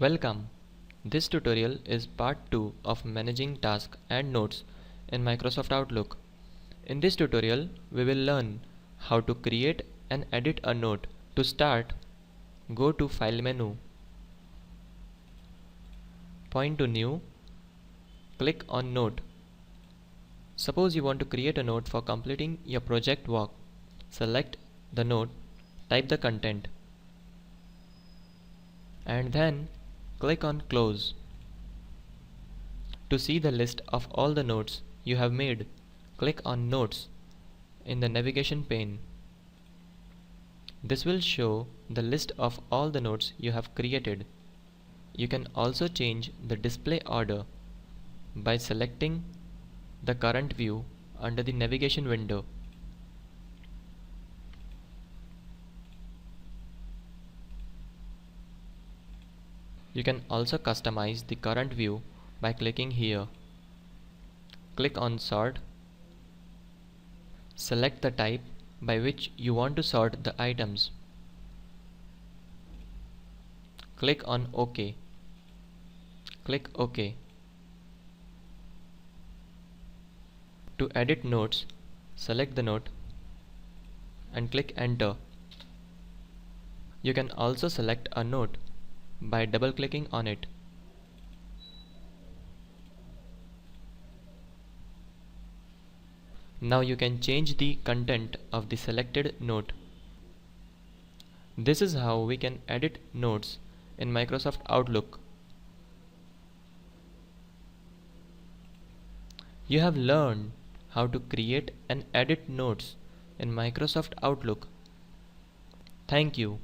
Welcome. This tutorial is part 2 of managing tasks and notes in Microsoft Outlook. In this tutorial, we will learn how to create and edit a note. To start, go to File menu, point to New, click on Note. Suppose you want to create a note for completing your project work. Select the note, type the content, and then click on Close. To see the list of all the notes you have made, click on Notes in the navigation pane. This will show the list of all the notes you have created. You can also change the display order by selecting the current view under the navigation window. You can also customize the current view by clicking here. Click on Sort. Select the type by which you want to sort the items. Click on OK. Click OK. To edit notes, select the note and click Enter. You can also select a note by double-clicking on it. Now you can change the content of the selected note. This is how we can edit notes in Microsoft Outlook. You have learned how to create and edit notes in Microsoft Outlook. Thank you.